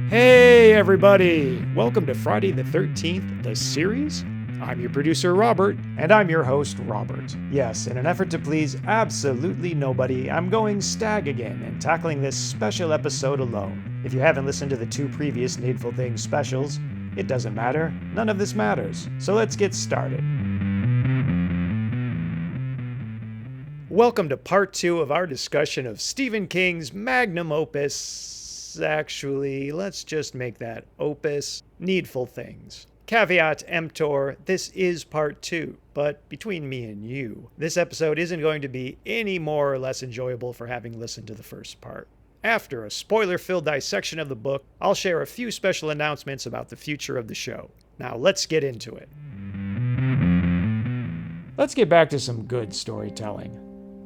Hey everybody! Welcome to Friday the 13th, the series. I'm your producer Robert, and I'm your host Robert. Yes, in an effort to please absolutely nobody, I'm going stag again and tackling this special episode alone. If you haven't listened to the two previous Needful Things specials, it doesn't matter, none of this matters. So let's get started. Welcome to part 2 of our discussion of Stephen King's magnum opus. Actually, let's just make that opus, Needful Things. Caveat emptor, this is part 2, but between me and you, this episode isn't going to be any more or less enjoyable for having listened to the first part. After a spoiler-filled dissection of the book, I'll share a few special announcements about the future of the show. Now let's get into it. Let's get back to some good storytelling.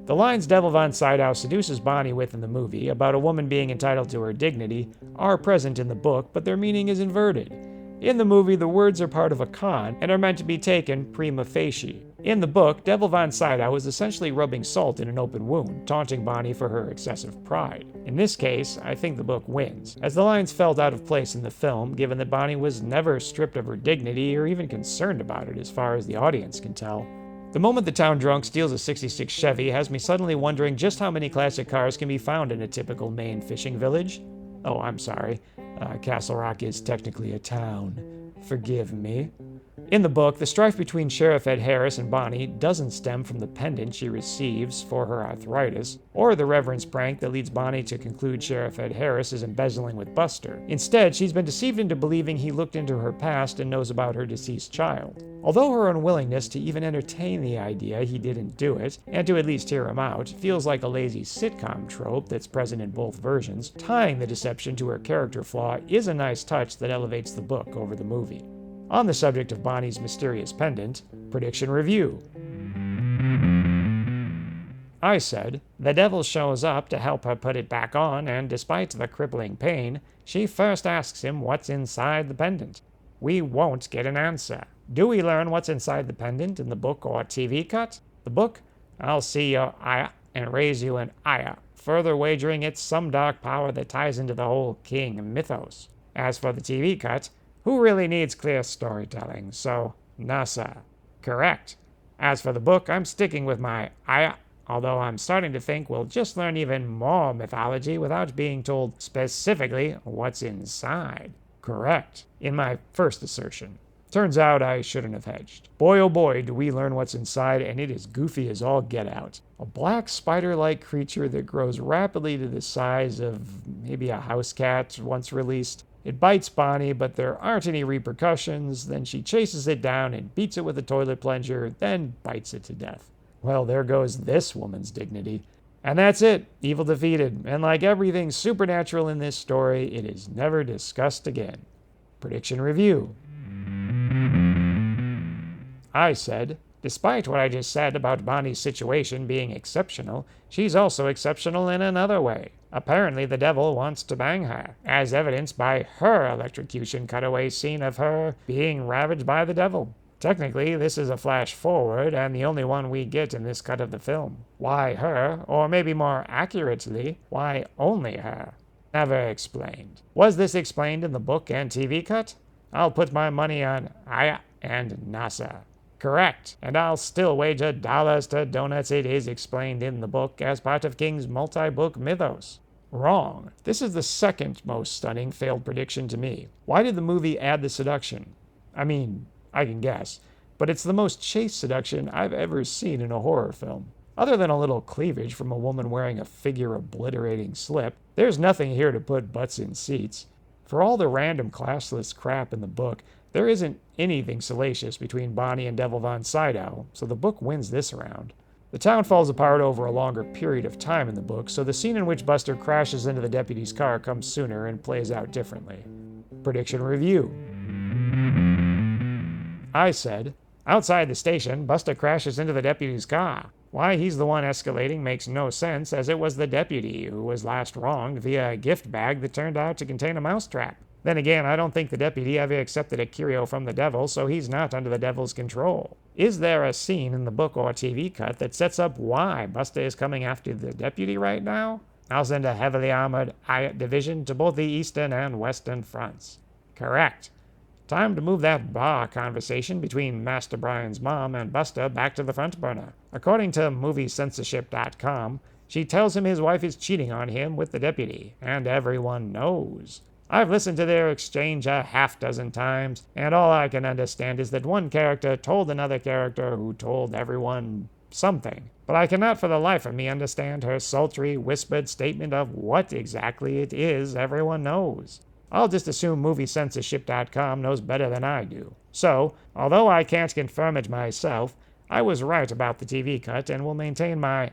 The lines Devil Von Sydow seduces Bonnie with in the movie about a woman being entitled to her dignity are present in the book, but their meaning is inverted. In the movie, the words are part of a con and are meant to be taken prima facie. In the book, Devil Von Sydow is essentially rubbing salt in an open wound, taunting Bonnie for her excessive pride. In this case, I think the book wins, as the lines felt out of place in the film, given that Bonnie was never stripped of her dignity or even concerned about it as far as the audience can tell. The moment the town drunk steals a '66 Chevy has me suddenly wondering just how many classic cars can be found in a typical Maine fishing village. Oh, I'm sorry. Castle Rock is technically a town. Forgive me. In the book, the strife between Sheriff Ed Harris and Bonnie doesn't stem from the pendant she receives for her arthritis, or the reverence prank that leads Bonnie to conclude Sheriff Ed Harris is embezzling with Buster. Instead, she's been deceived into believing he looked into her past and knows about her deceased child. Although her unwillingness to even entertain the idea he didn't do it, and to at least hear him out, feels like a lazy sitcom trope that's present in both versions, tying the deception to her character flaw is a nice touch that elevates the book over the movie. On the subject of Bonnie's mysterious pendant, prediction review. I said, the devil shows up to help her put it back on, and despite the crippling pain, she first asks him what's inside the pendant. We won't get an answer. Do we learn what's inside the pendant in the book or TV cut? The book? I'll see your aya and raise you an aya, further wagering it's some dark power that ties into the whole king mythos. As for the TV cut, who really needs clear storytelling? So, NASA. Correct. As for the book, I'm sticking with my aya, although I'm starting to think we'll just learn even more mythology without being told specifically what's inside. Correct. In my first assertion. Turns out I shouldn't have hedged. Boy oh boy do we learn what's inside, and it is goofy as all get out. A black spider-like creature that grows rapidly to the size of maybe a house cat once released. It bites Bonnie, but there aren't any repercussions. Then she chases it down and beats it with a toilet plunger, then bites it to death. Well, there goes this woman's dignity. And that's it. Evil defeated. And like everything supernatural in this story, it is never discussed again. Prediction review. I said, despite what I just said about Bonnie's situation being exceptional, she's also exceptional in another way. Apparently the devil wants to bang her, as evidenced by her electrocution cutaway scene of her being ravaged by the devil. Technically, this is a flash forward, and the only one we get in this cut of the film. Why her, or maybe more accurately, why only her? Never explained. Was this explained in the book and TV cut? I'll put my money on Aya and NASA. Correct, and I'll still wager dollars to donuts it is explained in the book as part of King's multi-book mythos. Wrong. This is the second most stunning failed prediction to me. Why did the movie add the seduction? I mean, I can guess, but it's the most chaste seduction I've ever seen in a horror film. Other than a little cleavage from a woman wearing a figure-obliterating slip, there's nothing here to put butts in seats. For all the random classless crap in the book, there isn't anything salacious between Bonnie and Devil Von Sydow, so the book wins this round. The town falls apart over a longer period of time in the book, so the scene in which Buster crashes into the deputy's car comes sooner and plays out differently. Prediction review. I said, outside the station, Buster crashes into the deputy's car. Why he's the one escalating makes no sense, as it was the deputy who was last wronged via a gift bag that turned out to contain a mousetrap. Then again, I don't think the deputy ever accepted a curio from the devil, so he's not under the devil's control. Is there a scene in the book or TV cut that sets up why Buster is coming after the deputy right now? I'll send a heavily armored division to both the eastern and western fronts. Correct. Time to move that bar conversation between Master Brian's mom and Buster back to the front burner. According to moviecensorship.com, she tells him his wife is cheating on him with the deputy, and everyone knows. I've listened to their exchange a half-dozen times, and all I can understand is that one character told another character who told everyone something. But I cannot for the life of me understand her sultry, whispered statement of what exactly it is everyone knows. I'll just assume moviecensorship.com knows better than I do. So, although I can't confirm it myself, I was right about the TV cut and will maintain my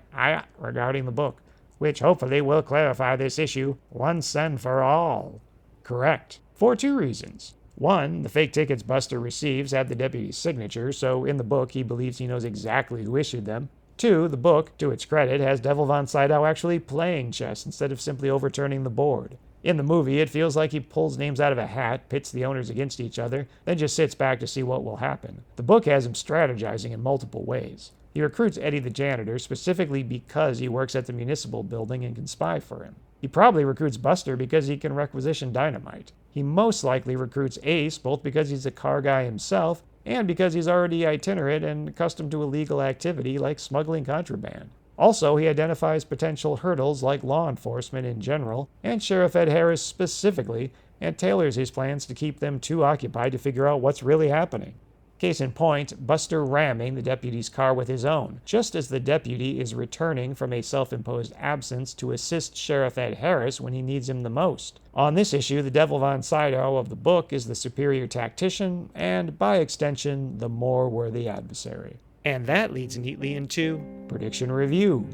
regarding the book, which hopefully will clarify this issue once and for all. Correct. For two reasons. One, the fake tickets Buster receives have the deputy's signature, so in the book he believes he knows exactly who issued them. Two, the book, to its credit, has Devil Von Sydow actually playing chess instead of simply overturning the board. In the movie, it feels like he pulls names out of a hat, pits the owners against each other, then just sits back to see what will happen. The book has him strategizing in multiple ways. He recruits Eddie the janitor specifically because he works at the municipal building and can spy for him. He probably recruits Buster because he can requisition dynamite. He most likely recruits Ace both because he's a car guy himself and because he's already itinerant and accustomed to illegal activity like smuggling contraband. Also, he identifies potential hurdles like law enforcement in general, and Sheriff Ed Harris specifically, and tailors his plans to keep them too occupied to figure out what's really happening. Case in point, Buster ramming the deputy's car with his own, just as the deputy is returning from a self-imposed absence to assist Sheriff Ed Harris when he needs him the most. On this issue, the Devil Von Sydow of the book is the superior tactician, and by extension, the more worthy adversary. And that leads neatly into Prediction Review.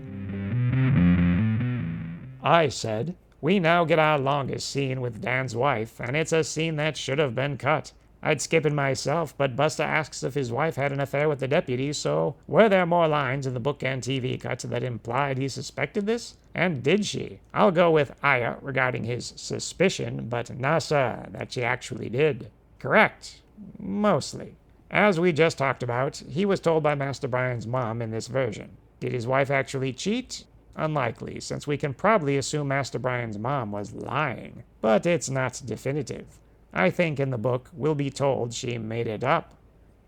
I said, we now get our longest scene with Dan's wife, and it's a scene that should have been cut. I'd skip it myself, but Buster asks if his wife had an affair with the deputy, so were there more lines in the book and TV cut that implied he suspected this? And did she? I'll go with Aya regarding his suspicion, but nah sir, that she actually did. Correct. Mostly. As we just talked about, he was told by Master Brian's mom in this version. Did his wife actually cheat? Unlikely, since we can probably assume Master Brian's mom was lying. But it's not definitive. I think in the book we'll be told she made it up.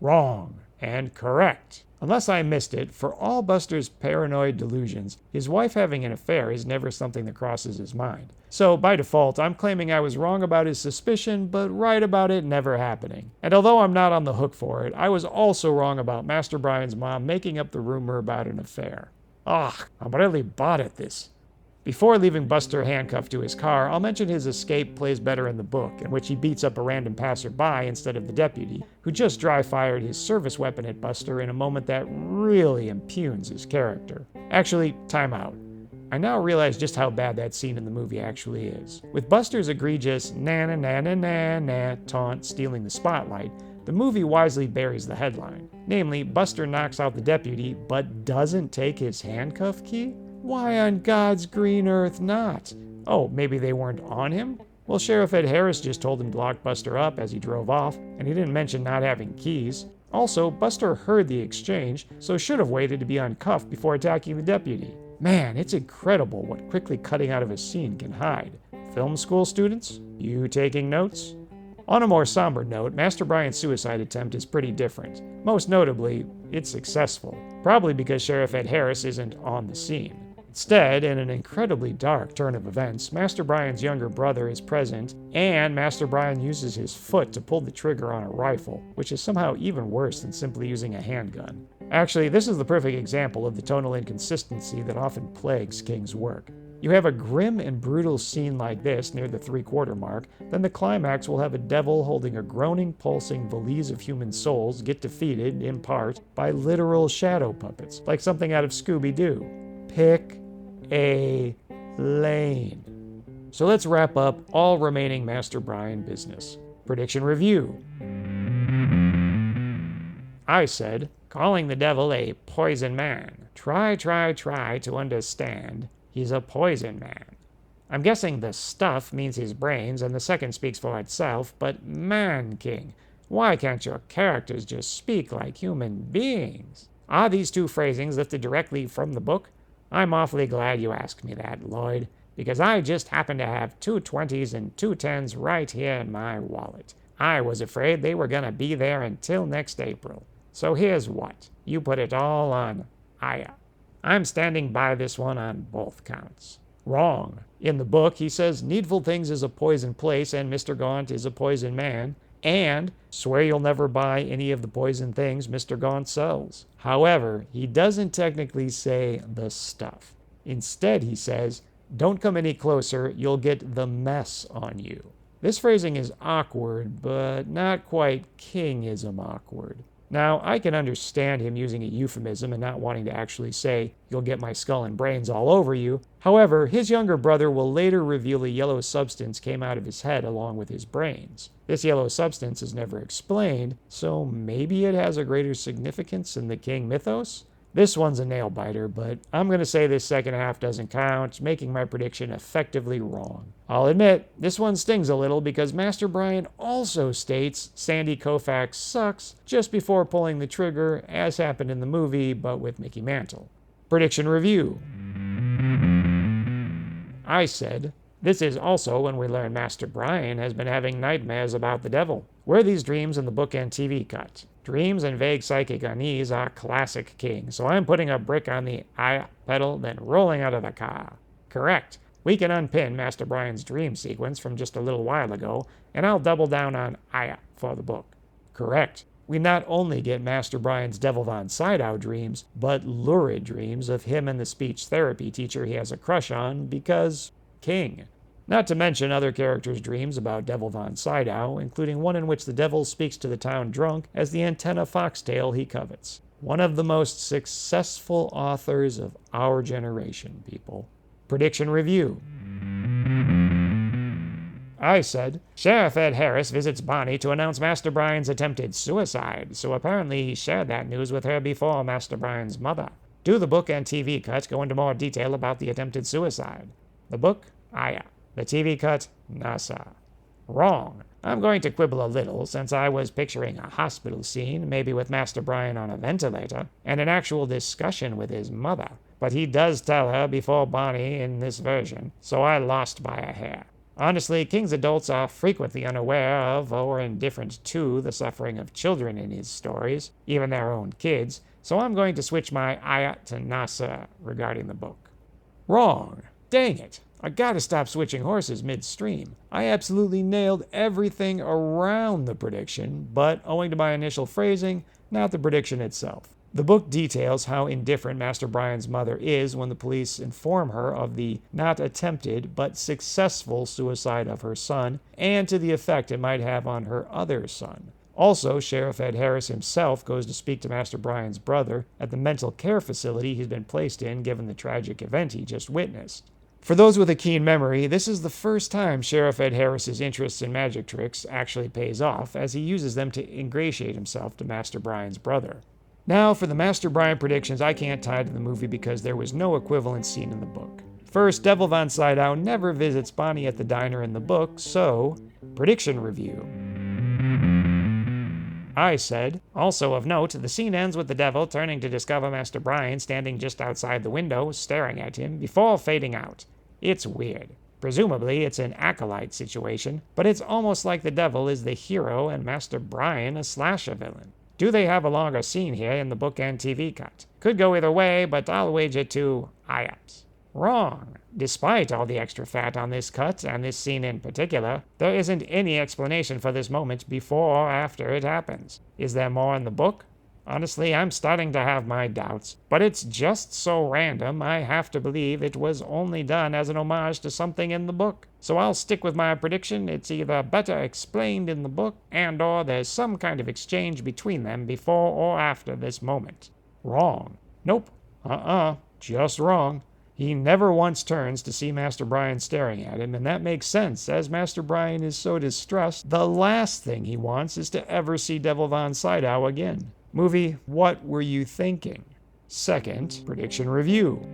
Wrong and correct. Unless I missed it, for all Buster's paranoid delusions, his wife having an affair is never something that crosses his mind. So, by default, I'm claiming I was wrong about his suspicion, but right about it never happening. And although I'm not on the hook for it, I was also wrong about Master Brian's mom making up the rumor about an affair. Ugh, I'm really bad at this. Before leaving Buster handcuffed to his car, I'll mention his escape plays better in the book, in which he beats up a random passerby instead of the deputy, who just dry-fired his service weapon at Buster in a moment that really impugns his character. Actually, time out. I now realize just how bad that scene in the movie actually is. With Buster's egregious na-na-na-na-na-na taunt stealing the spotlight, the movie wisely buries the headline. Namely, Buster knocks out the deputy, but doesn't take his handcuff key? Why on God's green earth not? Oh, maybe they weren't on him? Well, Sheriff Ed Harris just told him to lock Buster up as he drove off, and he didn't mention not having keys. Also, Buster heard the exchange, so should have waited to be uncuffed before attacking the deputy. Man, it's incredible what quickly cutting out of a scene can hide. Film school students? You taking notes? On a more somber note, Master Brian's suicide attempt is pretty different. Most notably, it's successful. Probably because Sheriff Ed Harris isn't on the scene. Instead, in an incredibly dark turn of events, Master Brian's younger brother is present, and Master Brian uses his foot to pull the trigger on a rifle, which is somehow even worse than simply using a handgun. Actually, this is the perfect example of the tonal inconsistency that often plagues King's work. You have a grim and brutal scene like this near the three-quarter mark, then the climax will have a devil holding a groaning, pulsing valise of human souls get defeated, in part, by literal shadow puppets, like something out of Scooby-Doo. Pick a lane. So let's wrap up all remaining Master Brian business. Prediction Review. I said, calling the devil a poison man. Try to understand. He's a poison man. I'm guessing the stuff means his brains, and the second speaks for itself, but man, King, why can't your characters just speak like human beings? Are these two phrasings lifted directly from the book? I'm awfully glad you asked me that, Lloyd. because I just happen to have 2 20s and 2 10s right here in my wallet. I was afraid they were going to be there until next April. So here's what. You put it all on Aya. I'm standing by this one on both counts. Wrong. In the book, he says Needful Things is a poison place and Mr. Gaunt is a poison man, and swear you'll never buy any of the poison things Mr. Gaunt sells. However, he doesn't technically say the stuff. Instead, he says, don't come any closer, you'll get the mess on you. This phrasing is awkward, but not quite Kingism awkward. Now, I can understand him using a euphemism and not wanting to actually say, you'll get my skull and brains all over you. However, his younger brother will later reveal a yellow substance came out of his head along with his brains. This yellow substance is never explained, so maybe it has a greater significance in the King mythos? This one's a nail-biter, but I'm going to say this second half doesn't count, making my prediction effectively wrong. I'll admit, this one stings a little because Master Brian also states Sandy Koufax sucks just before pulling the trigger, as happened in the movie, but with Mickey Mantle. Prediction review. I said, this is also when we learn Master Brian has been having nightmares about the devil. Were these dreams in the book and TV cut? Dreams and vague psychic unease are classic King, so I'm putting a brick on the Aya pedal, then rolling out of the car. Correct. We can unpin Master Brian's dream sequence from just a little while ago, and I'll double down on Aya for the book. Correct. We not only get Master Brian's Devil Von Sydow dreams, but lurid dreams of him and the speech therapy teacher he has a crush on because King. Not to mention other characters' dreams about Devil Von Sydow, including one in which the devil speaks to the town drunk as the antenna foxtail he covets. One of the most successful authors of our generation, people. Prediction review. I said, Sheriff Ed Harris visits Bonnie to announce Master Brian's attempted suicide, so apparently he shared that news with her before Master Brian's mother. Do the book and TV cut go into more detail about the attempted suicide? The book? Aya. The TV cut? NASA. Wrong. I'm going to quibble a little, since I was picturing a hospital scene, maybe with Master Brian on a ventilator, and an actual discussion with his mother. But he does tell her before Bonnie in this version, so I lost by a hair. Honestly, King's adults are frequently unaware of or indifferent to the suffering of children in his stories, even their own kids, so I'm going to switch my Aya to NASA regarding the book. Wrong. Dang it. I gotta stop switching horses midstream. I absolutely nailed everything around the prediction, but owing to my initial phrasing, not the prediction itself. The book details how indifferent Master Brian's mother is when the police inform her of the not attempted but successful suicide of her son, and to the effect it might have on her other son. Also, Sheriff Ed Harris himself goes to speak to Master Brian's brother at the mental care facility he's been placed in given the tragic event he just witnessed. For those with a keen memory, this is the first time Sheriff Ed Harris's interest in magic tricks actually pays off, as he uses them to ingratiate himself to Master Brian's brother. Now, for the Master Brian predictions, I can't tie to the movie because there was no equivalent scene in the book. First, Devil Von Sydow never visits Bonnie at the diner in the book, so prediction review. I said, also of note, the scene ends with the devil turning to discover Master Brian standing just outside the window, staring at him, before fading out. It's weird. Presumably, it's an acolyte situation, but it's almost like the devil is the hero and Master Brian a slasher villain. Do they have a longer scene here in the book and TV cut? Could go either way, but I'll wager to Ayaps. Wrong. Despite all the extra fat on this cut, and this scene in particular, there isn't any explanation for this moment before or after it happens. Is there more in the book? Honestly, I'm starting to have my doubts, but it's just so random I have to believe it was only done as an homage to something in the book. So I'll stick with my prediction. It's either better explained in the book and or there's some kind of exchange between them before or after this moment. Wrong. Nope. Just wrong. He never once turns to see Master Brian staring at him, and that makes sense, as Master Brian is so distressed, the last thing he wants is to ever see Devil Von Sydow again. Movie, what were you thinking? Second, prediction review.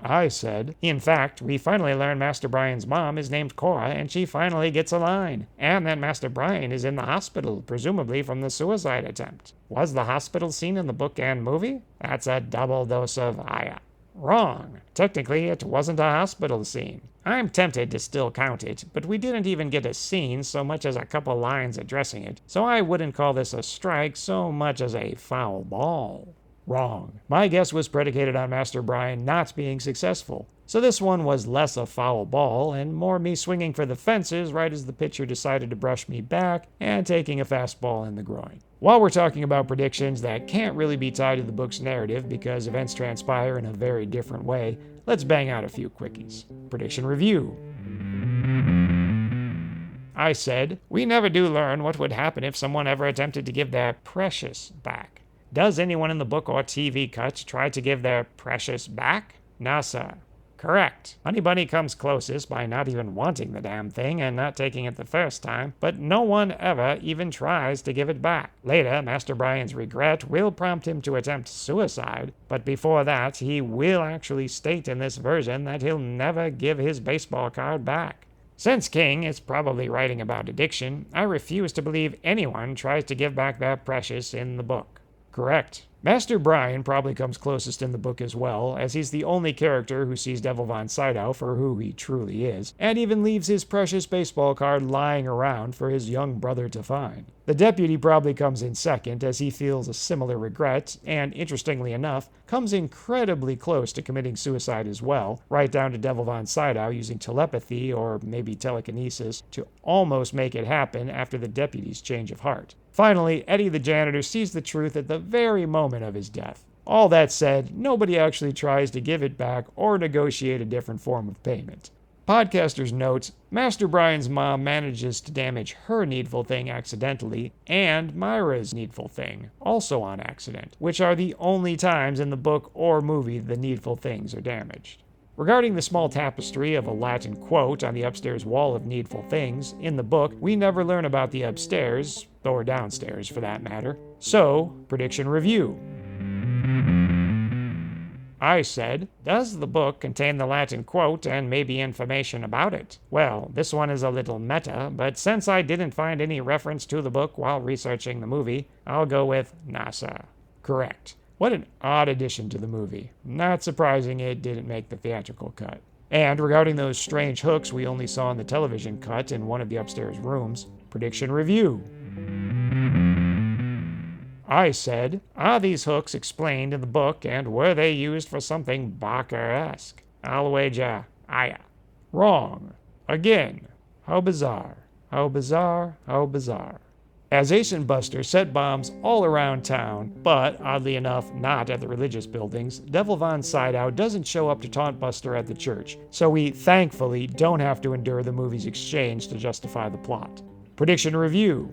I said, in fact, we finally learn Master Brian's mom is named Cora, and she finally gets a line. And that Master Brian is in the hospital, presumably from the suicide attempt. Was the hospital scene in the book and movie? That's a double dose of Aya. Wrong. Technically, it wasn't a hospital scene. I'm tempted to still count it, but we didn't even get a scene so much as a couple lines addressing it, so I wouldn't call this a strike so much as a foul ball. Wrong. My guess was predicated on Master Brian not being successful. So this one was less a foul ball and more me swinging for the fences right as the pitcher decided to brush me back and taking a fastball in the groin. While we're talking about predictions that can't really be tied to the book's narrative because events transpire in a very different way, let's bang out a few quickies. Prediction review. I said, we never do learn what would happen if someone ever attempted to give their precious back. Does anyone in the book or TV cut try to give their precious back? No, sir. Correct. Honey Bunny comes closest by not even wanting the damn thing and not taking it the first time, but no one ever even tries to give it back. Later, Master Brian's regret will prompt him to attempt suicide, but before that, he will actually state in this version that he'll never give his baseball card back. Since King is probably writing about addiction, I refuse to believe anyone tries to give back their precious in the book. Correct. Master Brian probably comes closest in the book as well, as he's the only character who sees Devil Von Sydow for who he truly is, and even leaves his precious baseball card lying around for his young brother to find. The deputy probably comes in second, as he feels a similar regret, and interestingly enough, comes incredibly close to committing suicide as well, right down to Devil Von Sydow using telepathy or maybe telekinesis to almost make it happen after the deputy's change of heart. Finally, Eddie the janitor sees the truth at the very moment of his death. All that said, nobody actually tries to give it back or negotiate a different form of payment. Podcaster's notes, Master Brian's mom manages to damage her needful thing accidentally, and Myra's needful thing, also on accident, which are the only times in the book or movie the needful things are damaged. Regarding the small tapestry of a Latin quote on the upstairs wall of Needful Things, in the book, we never learn about the upstairs, or downstairs for that matter. So, prediction review. I said, does the book contain the Latin quote and maybe information about it? Well, this one is a little meta, but since I didn't find any reference to the book while researching the movie, I'll go with NASA. Correct. What an odd addition to the movie. Not surprising it didn't make the theatrical cut. And regarding those strange hooks we only saw in the television cut in one of the upstairs rooms, prediction review. I said, are these hooks explained in the book and were they used for something Barker-esque? I'll wager, aya. Wrong. Again. How bizarre. How bizarre. How bizarre. As Ace and Buster set bombs all around town, but, oddly enough, not at the religious buildings, Devil Von Sydow doesn't show up to taunt Buster at the church, so we, thankfully, don't have to endure the movie's exchange to justify the plot. Prediction review.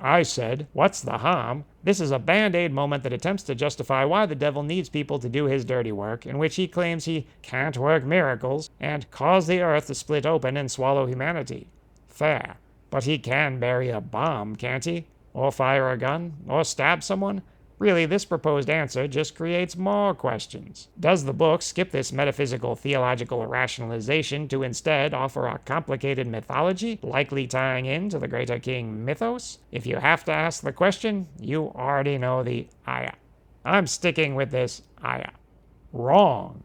I said, what's the harm? This is a Band-Aid moment that attempts to justify why the devil needs people to do his dirty work, in which he claims he can't work miracles and cause the earth to split open and swallow humanity. Fair. But he can bury a bomb, can't he? Or fire a gun? Or stab someone? Really, this proposed answer just creates more questions. Does the book skip this metaphysical theological rationalization to instead offer a complicated mythology, likely tying in to the greater king mythos? If you have to ask the question, you already know the aya. I'm sticking with this aya. Wrong.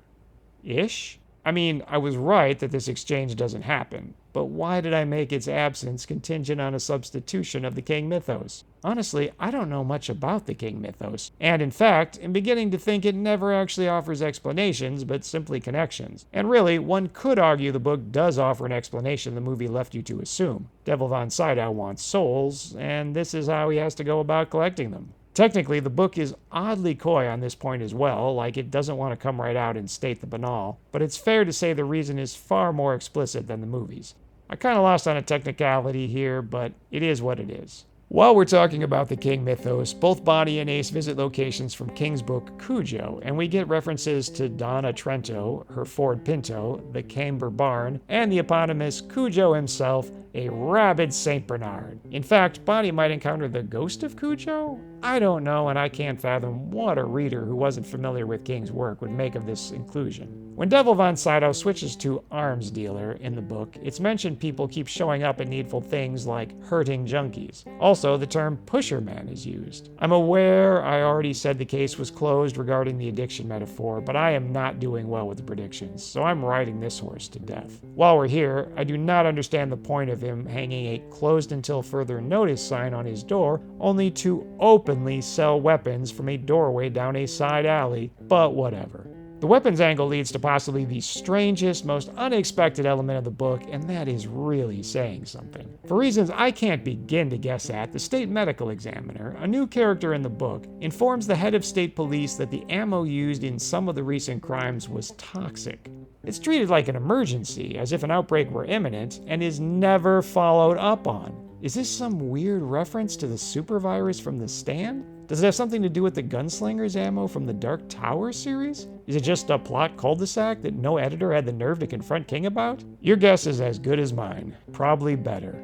Ish? I mean, I was right that this exchange doesn't happen, but why did I make its absence contingent on a substitution of the king mythos? Honestly, I don't know much about the king mythos, and in fact, am beginning to think it never actually offers explanations, but simply connections. And really, one could argue the book does offer an explanation the movie left you to assume. Devil Von Sydow wants souls, and this is how he has to go about collecting them. Technically, the book is oddly coy on this point as well, like it doesn't want to come right out and state the banal, but it's fair to say the reason is far more explicit than the movies. I kind of lost on a technicality here, but it is what it is. While we're talking about the King mythos, both Bonnie and Ace visit locations from King's book Cujo, and we get references to Donna Trento, her Ford Pinto, the Camber Barn, and the eponymous Cujo himself, a rabid Saint Bernard. In fact, Bonnie might encounter the ghost of Cujo? I don't know, and I can't fathom what a reader who wasn't familiar with King's work would make of this inclusion. When Devil Von Sydow switches to arms dealer in the book, it's mentioned people keep showing up in Needful Things like hurting junkies. Also, the term pusherman is used. I'm aware I already said the case was closed regarding the addiction metaphor, but I am not doing well with the predictions, so I'm riding this horse to death. While we're here, I do not understand the point of him hanging a closed until further notice sign on his door, only to openly sell weapons from a doorway down a side alley, but whatever. The weapons angle leads to possibly the strangest, most unexpected element of the book, and that is really saying something. For reasons I can't begin to guess at, the state medical examiner, a new character in the book, informs the head of state police that the ammo used in some of the recent crimes was toxic. It's treated like an emergency, as if an outbreak were imminent, and is never followed up on. Is this some weird reference to the super virus from The Stand? Does it have something to do with the Gunslinger's ammo from the Dark Tower series? Is it just a plot cul-de-sac that no editor had the nerve to confront King about? Your guess is as good as mine. Probably better.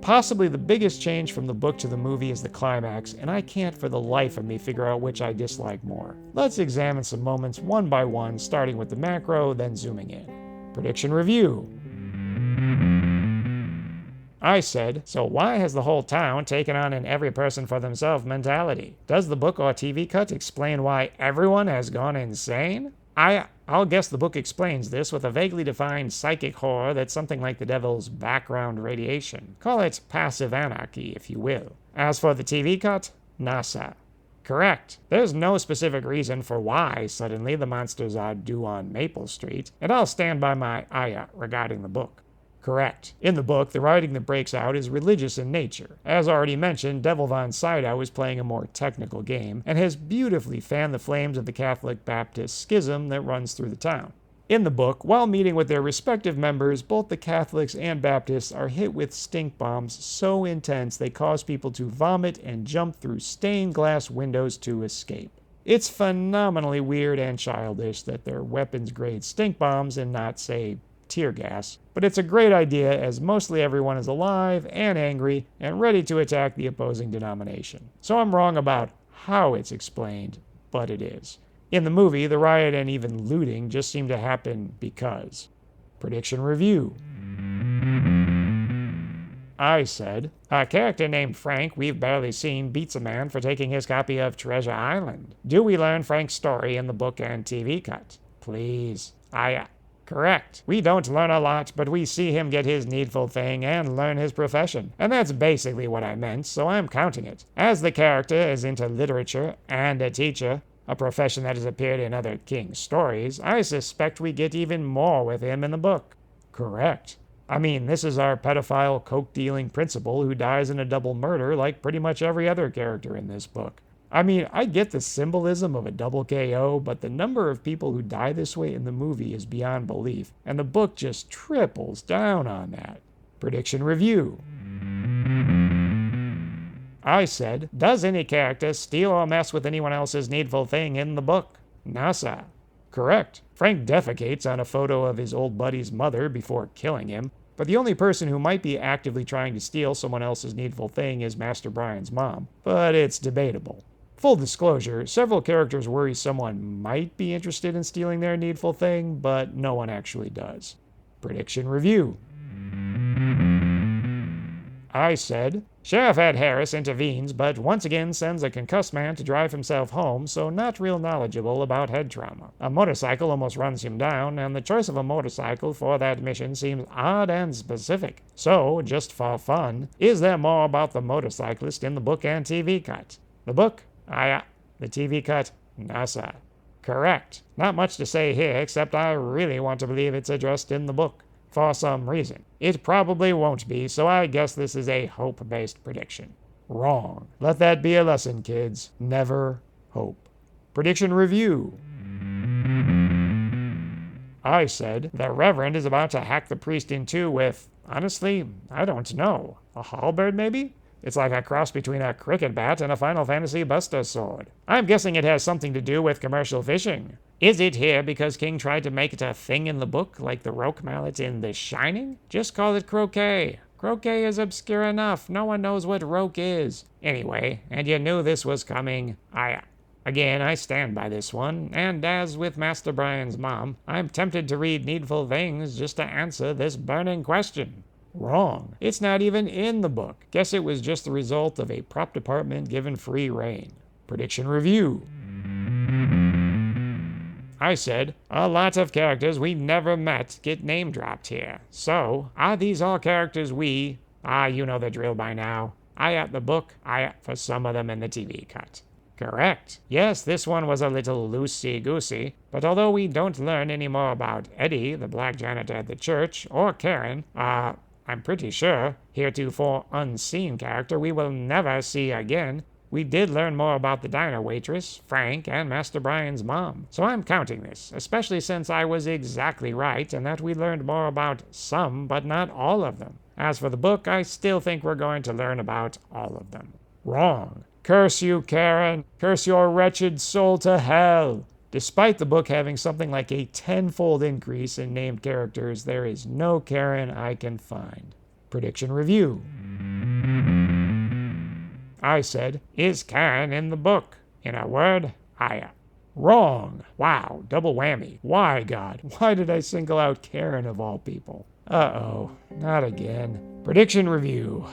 Possibly the biggest change from the book to the movie is the climax, and I can't for the life of me figure out which I dislike more. Let's examine some moments one by one, starting with the macro, then zooming in. Prediction review. I said, so why has the whole town taken on an every person for themselves mentality? Does the book or TV cut explain why everyone has gone insane? I'll guess the book explains this with a vaguely defined psychic horror that's something like the devil's background radiation. Call it passive anarchy, if you will. As for the TV cut, NASA. Correct. There's no specific reason for why suddenly the monsters are due on Maple Street, and I'll stand by my ayah regarding the book. Correct. In the book, the writing that breaks out is religious in nature. As already mentioned, Devil Von Sydow is playing a more technical game and has beautifully fanned the flames of the Catholic Baptist schism that runs through the town. In the book, while meeting with their respective members, both the Catholics and Baptists are hit with stink bombs so intense they cause people to vomit and jump through stained glass windows to escape. It's phenomenally weird and childish that they're weapons-grade stink bombs and not, say, tear gas, but it's a great idea as mostly everyone is alive and angry and ready to attack the opposing denomination. So I'm wrong about how it's explained, but it is. In the movie, the riot and even looting just seem to happen because. Prediction review. I said, a character named Frank we've barely seen beats a man for taking his copy of Treasure Island. Do we learn Frank's story in the book and TV cut? Please. Correct. We don't learn a lot, but we see him get his needful thing and learn his profession. And that's basically what I meant, so I'm counting it. As the character is into literature and a teacher, a profession that has appeared in other King stories, I suspect we get even more with him in the book. Correct. I mean, this is our pedophile, coke-dealing principal who dies in a double murder like pretty much every other character in this book. I mean, I get the symbolism of a double KO, but the number of people who die this way in the movie is beyond belief, and the book just triples down on that. Prediction review. I said, does any character steal or mess with anyone else's needful thing in the book? NASA. Correct. Frank defecates on a photo of his old buddy's mother before killing him, but the only person who might be actively trying to steal someone else's needful thing is Master Brian's mom, but it's debatable. Full disclosure, several characters worry someone might be interested in stealing their needful thing, but no one actually does. Prediction review. I said, Sheriff Ed Harris intervenes, but once again sends a concussed man to drive himself home, so not real knowledgeable about head trauma. A motorcycle almost runs him down, and the choice of a motorcycle for that mission seems odd and specific. So, just for fun, is there more about the motorcyclist in the book and TV cut? The book? The TV cut? NASA. Correct. Not much to say here, except I really want to believe it's addressed in the book. For some reason. It probably won't be, so I guess this is a hope-based prediction. Wrong. Let that be a lesson, kids. Never hope. Prediction review. I said, the Reverend is about to hack the priest in two with, honestly, I don't know. A halberd, maybe? It's like a cross between a cricket bat and a Final Fantasy Buster sword. I'm guessing it has something to do with commercial fishing. Is it here because King tried to make it a thing in the book, like the roque mallet in The Shining? Just call it croquet. Croquet is obscure enough. No one knows what roque is. Anyway, and you knew this was coming. I Again, I stand by this one, and as with Master Brian's mom, I'm tempted to read Needful Things just to answer this burning question. Wrong. It's not even in the book. Guess it was just the result of a prop department given free rein. Prediction review. I said, a lot of characters we never met get name dropped here. So, are these all characters we... you know the drill by now. I at the book, I at for some of them in the TV cut. Correct. Yes, this one was a little loosey-goosey, but although we don't learn any more about Eddie, the black janitor at the church, or Karen, I'm pretty sure, heretofore unseen character we will never see again, we did learn more about the diner waitress, Frank, and Master Brian's mom. So I'm counting this, especially since I was exactly right and that we learned more about some, but not all of them. As for the book, I still think we're going to learn about all of them. Wrong. Curse you, Karen. Curse your wretched soul to hell. Despite the book having something like a tenfold increase in named characters, there is no Karen I can find. Prediction review. I said, is Karen in the book? In a word, Aya. Wrong. Wow, double whammy. Why, God? Why did I single out Karen of all people? Uh-oh, not again. Prediction review.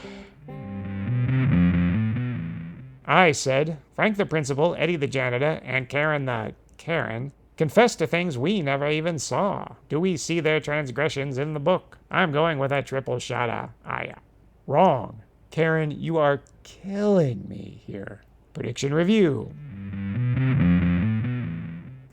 I said, Frank the principal, Eddie the janitor, and Karen the Karen confessed to things we never even saw. Do we see their transgressions in the book? I'm going with a triple shot of Aya. Wrong. Karen, you are killing me here. Prediction review.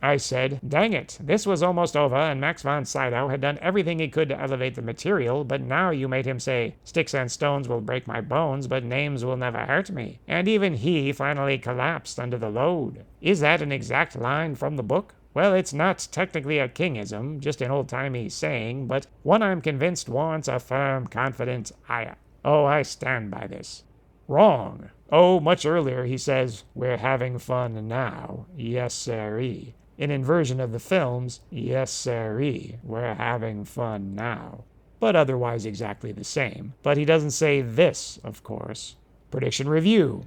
I said, dang it, this was almost over and Max von Sydow had done everything he could to elevate the material, but now you made him say, sticks and stones will break my bones, but names will never hurt me. And even he finally collapsed under the load. Is that an exact line from the book? Well, it's not technically a kingism, just an old-timey saying, but one I'm convinced warrants a firm, confident Aya. Oh, I stand by this. Wrong. Oh, much earlier he says, we're having fun now. Yes, sirree. In inversion of the films, yes, sirree, we're having fun now. But otherwise exactly the same. But he doesn't say this, of course. Prediction review.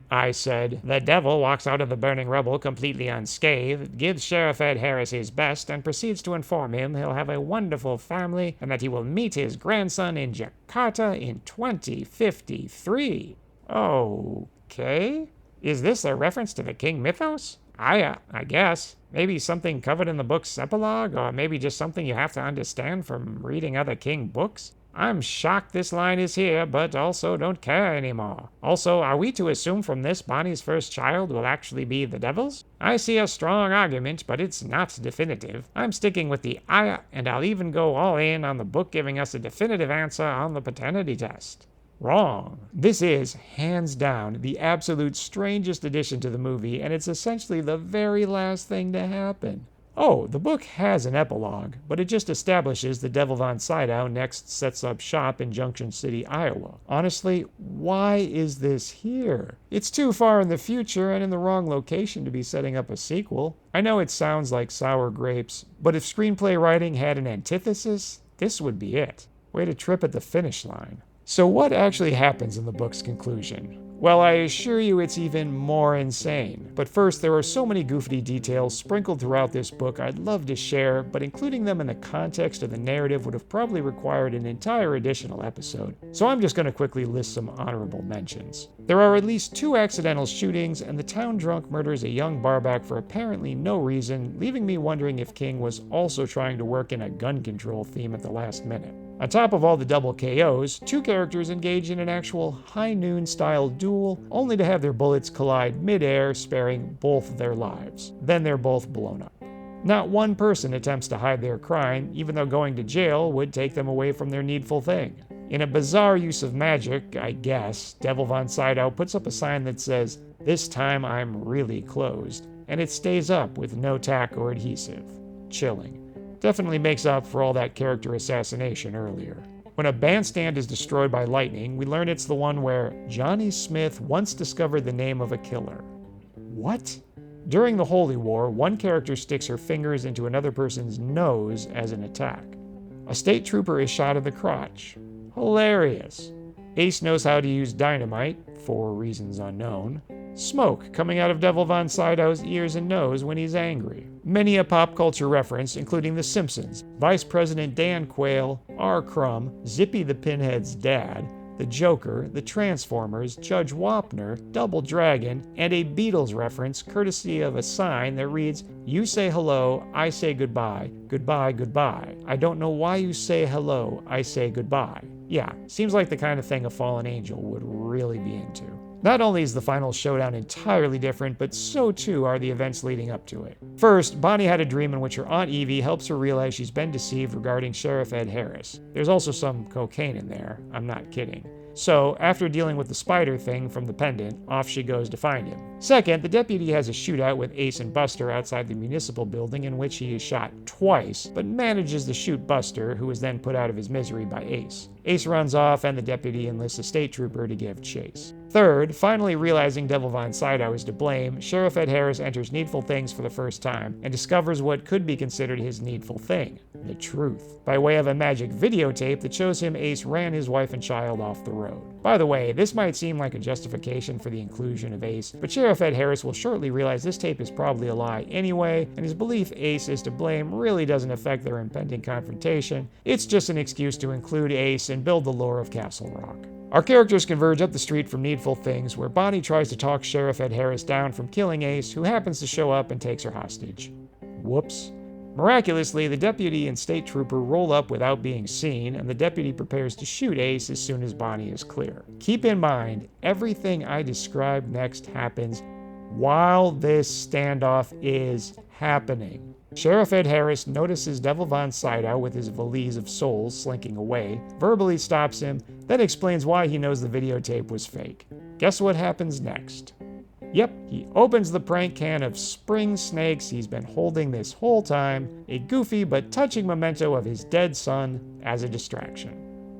I said, the devil walks out of the burning rubble completely unscathed, gives Sheriff Ed Harris his best, and proceeds to inform him he'll have a wonderful family and that he will meet his grandson in Jakarta in 2053. Okay. Is this a reference to the King mythos? I guess. Maybe something covered in the book's epilogue, or maybe just something you have to understand from reading other King books? I'm shocked this line is here, but also don't care anymore. Also, are we to assume from this Bonnie's first child will actually be the devil's? I see a strong argument, but it's not definitive. I'm sticking with the Aya, and I'll even go all in on the book giving us a definitive answer on the paternity test. Wrong. This is, hands down, the absolute strangest addition to the movie, and it's essentially the very last thing to happen. Oh, the book has an epilogue, but it just establishes that Devil von Sydow next sets up shop in Junction City, Iowa. Honestly, why is this here? It's too far in the future and in the wrong location to be setting up a sequel. I know it sounds like sour grapes, but if screenplay writing had an antithesis, this would be it. Way to trip at the finish line. So what actually happens in the book's conclusion? Well, I assure you it's even more insane. But first, there are so many goofy details sprinkled throughout this book I'd love to share, but including them in the context of the narrative would have probably required an entire additional episode. So I'm just going to quickly list some honorable mentions. There are at least 2 accidental shootings, and the town drunk murders a young barback for apparently no reason, leaving me wondering if King was also trying to work in a gun control theme at the last minute. On top of all the double KOs, 2 characters engage in an actual high noon style duel, only to have their bullets collide mid-air, sparing both their lives. Then they're both blown up. Not one person attempts to hide their crime, even though going to jail would take them away from their needful thing. In a bizarre use of magic, I guess, Devil von Sydow puts up a sign that says, "This time I'm really closed," and it stays up with no tack or adhesive. Chilling. Definitely makes up for all that character assassination earlier. When a bandstand is destroyed by lightning, we learn it's the one where Johnny Smith once discovered the name of a killer. What? During the Holy War, one character sticks her fingers into another person's nose as an attack. A state trooper is shot in the crotch. Hilarious. Ace knows how to use dynamite, for reasons unknown. Smoke coming out of Devil Von Sydow's ears and nose when he's angry. Many a pop culture reference, including The Simpsons, Vice President Dan Quayle, R. Crumb, Zippy the Pinhead's dad, the Joker, the Transformers, Judge Wapner, Double Dragon, and a Beatles reference courtesy of a sign that reads, "You say hello, I say goodbye, goodbye, goodbye. I don't know why you say hello, I say goodbye." Yeah, seems like the kind of thing a fallen angel would really be into. Not only is the final showdown entirely different, but so too are the events leading up to it. First, Bonnie had a dream in which her Aunt Evie helps her realize she's been deceived regarding Sheriff Ed Harris. There's also some cocaine in there, I'm not kidding. So, after dealing with the spider thing from the pendant, off she goes to find him. Second, the deputy has a shootout with Ace and Buster outside the municipal building in which he is shot twice, but manages to shoot Buster, who is then put out of his misery by Ace. Ace runs off and the deputy enlists a state trooper to give chase. Third, finally realizing Devil Von Sydow is to blame, Sheriff Ed Harris enters Needful Things for the first time and discovers what could be considered his needful thing, the truth, by way of a magic videotape that shows him Ace ran his wife and child off the road. By the way, this might seem like a justification for the inclusion of Ace, but Sheriff Ed Harris will shortly realize this tape is probably a lie anyway, and his belief Ace is to blame really doesn't affect their impending confrontation. It's just an excuse to include Ace and build the lore of Castle Rock. Our characters converge up the street from Needful Things, where Bonnie tries to talk Sheriff Ed Harris down from killing Ace, who happens to show up and takes her hostage. Whoops. Miraculously, the deputy and state trooper roll up without being seen, and the deputy prepares to shoot Ace as soon as Bonnie is clear. Keep in mind, everything I describe next happens while this standoff is happening. Sheriff Ed Harris notices Devil Von Sydow with his valise of souls slinking away, verbally stops him, then explains why he knows the videotape was fake. Guess what happens next? Yep, he opens the prank can of spring snakes he's been holding this whole time, a goofy but touching memento of his dead son, as a distraction.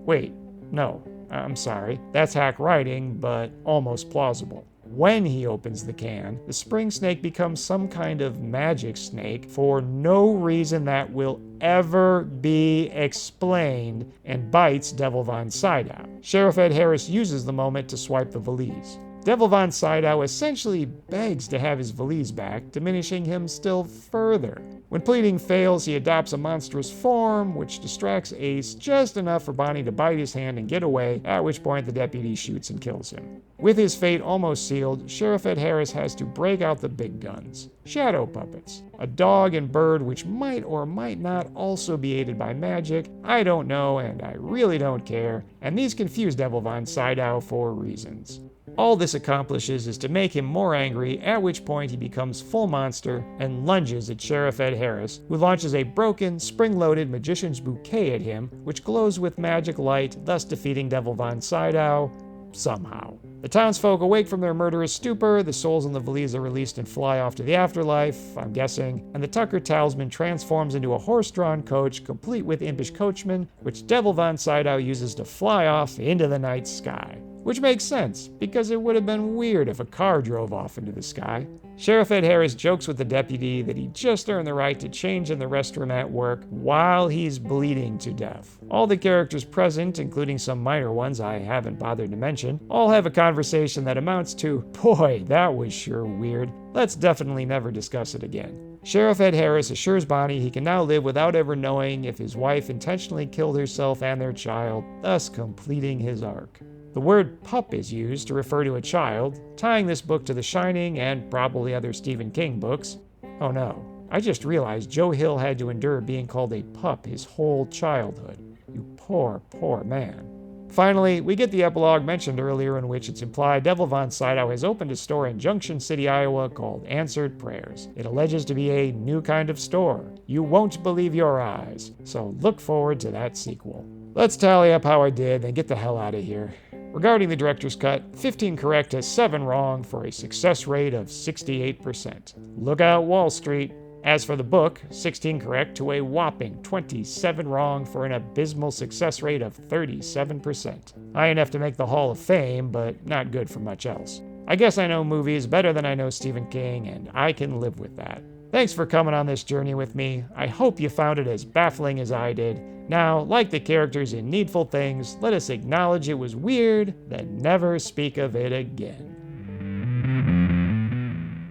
Wait, no, I'm sorry, that's hack writing, but almost plausible. When he opens the can, the spring snake becomes some kind of magic snake for no reason that will ever be explained and bites Devil Von Sydow. Sheriff Ed Harris uses the moment to swipe the valise. Devil Von Sydow essentially begs to have his valise back, diminishing him still further. When pleading fails, he adopts a monstrous form, which distracts Ace just enough for Bonnie to bite his hand and get away, at which point the deputy shoots and kills him. With his fate almost sealed, Sheriff Ed Harris has to break out the big guns. Shadow puppets. A dog and bird which might or might not also be aided by magic. I don't know, and I really don't care, and these confuse Devil Von Sydow for reasons. All this accomplishes is to make him more angry, at which point he becomes full monster and lunges at Sheriff Ed Harris, who launches a broken, spring-loaded magician's bouquet at him, which glows with magic light, thus defeating Devil Von Sydow somehow. The townsfolk awake from their murderous stupor, the souls in the valise are released and fly off to the afterlife, I'm guessing, and the Tucker talisman transforms into a horse-drawn coach, complete with impish coachman, which Devil Von Sydow uses to fly off into the night sky. Which makes sense, because it would have been weird if a car drove off into the sky. Sheriff Ed Harris jokes with the deputy that he just earned the right to change in the restroom at work while he's bleeding to death. All the characters present, including some minor ones I haven't bothered to mention, all have a conversation that amounts to, "Boy, that was sure weird. Let's definitely never discuss it again." Sheriff Ed Harris assures Bonnie he can now live without ever knowing if his wife intentionally killed herself and their child, thus completing his arc. The word pup is used to refer to a child, tying this book to The Shining and probably other Stephen King books. Oh no, I just realized Joe Hill had to endure being called a pup his whole childhood. You poor, poor man. Finally, we get the epilogue mentioned earlier in which it's implied Devil Von Sydow has opened a store in Junction City, Iowa called Answered Prayers. It alleges to be a new kind of store. You won't believe your eyes, so look forward to that sequel. Let's tally up how I did, then get the hell out of here. Regarding the director's cut, 15 correct to 7 wrong for a success rate of 68%. Look out, Wall Street. As for the book, 16 correct to a whopping 27 wrong for an abysmal success rate of 37%. High enough to make the Hall of Fame, but not good for much else. I guess I know movies better than I know Stephen King, and I can live with that. Thanks for coming on this journey with me. I hope you found it as baffling as I did. Now, like the characters in Needful Things, let us acknowledge it was weird, then never speak of it again.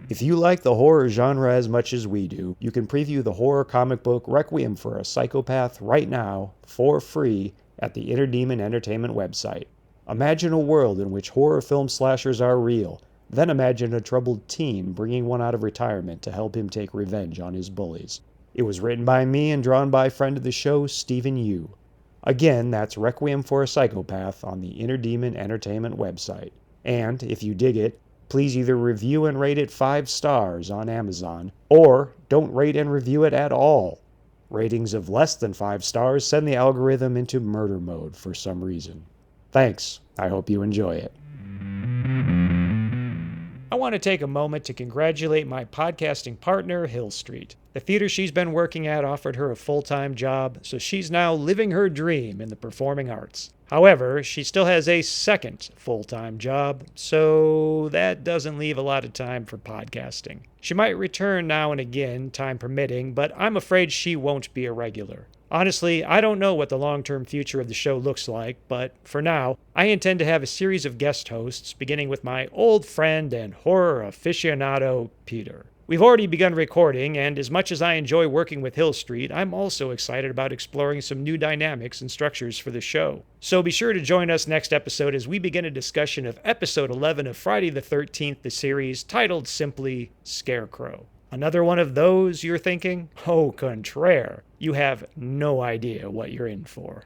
If you like the horror genre as much as we do, you can preview the horror comic book Requiem for a Psychopath right now, for free, at the Inner Demon Entertainment website. Imagine a world in which horror film slashers are real. Then imagine a troubled teen bringing one out of retirement to help him take revenge on his bullies. It was written by me and drawn by friend of the show, Stephen Yu. Again, that's Requiem for a Psychopath on the Inner Demon Entertainment website. And, if you dig it, please either review and rate it 5 stars on Amazon, or don't rate and review it at all. Ratings of less than 5 stars send the algorithm into murder mode for some reason. Thanks. I hope you enjoy it. I want to take a moment to congratulate my podcasting partner, Hill Street. The theater she's been working at offered her a full-time job, so she's now living her dream in the performing arts. However, she still has a second full-time job, so that doesn't leave a lot of time for podcasting. She might return now and again, time permitting, but I'm afraid she won't be a regular. Honestly, I don't know what the long-term future of the show looks like, but for now, I intend to have a series of guest hosts, beginning with my old friend and horror aficionado, Peter. We've already begun recording, and as much as I enjoy working with Hill Street, I'm also excited about exploring some new dynamics and structures for the show. So be sure to join us next episode as we begin a discussion of episode 11 of Friday the 13th, the series, titled simply Scarecrow. Another one of those, you're thinking? Au contraire, you have no idea what you're in for.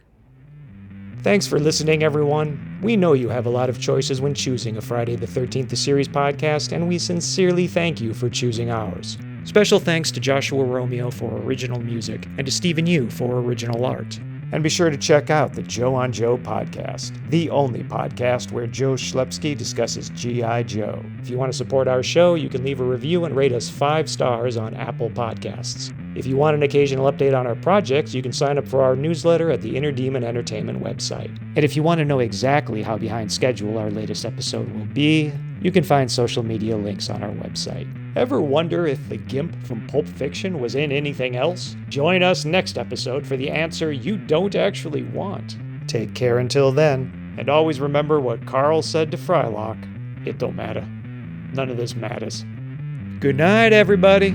Thanks for listening, everyone. We know you have a lot of choices when choosing a Friday the 13th the Series podcast, and we sincerely thank you for choosing ours. Special thanks to Joshua Romeo for original music, and to Stephen Yu for original art. And be sure to check out the Joe on Joe podcast, the only podcast where Joe Schlepsky discusses G.I. Joe. If you want to support our show, you can leave a review and rate us 5 stars on Apple Podcasts. If you want an occasional update on our projects, you can sign up for our newsletter at the Inner Demon Entertainment website. And if you want to know exactly how behind schedule our latest episode will be, you can find social media links on our website. Ever wonder if the Gimp from Pulp Fiction was in anything else? Join us next episode for the answer you don't actually want. Take care until then, and always remember what Carl said to Frylock. It don't matter. None of this matters. Good night, everybody.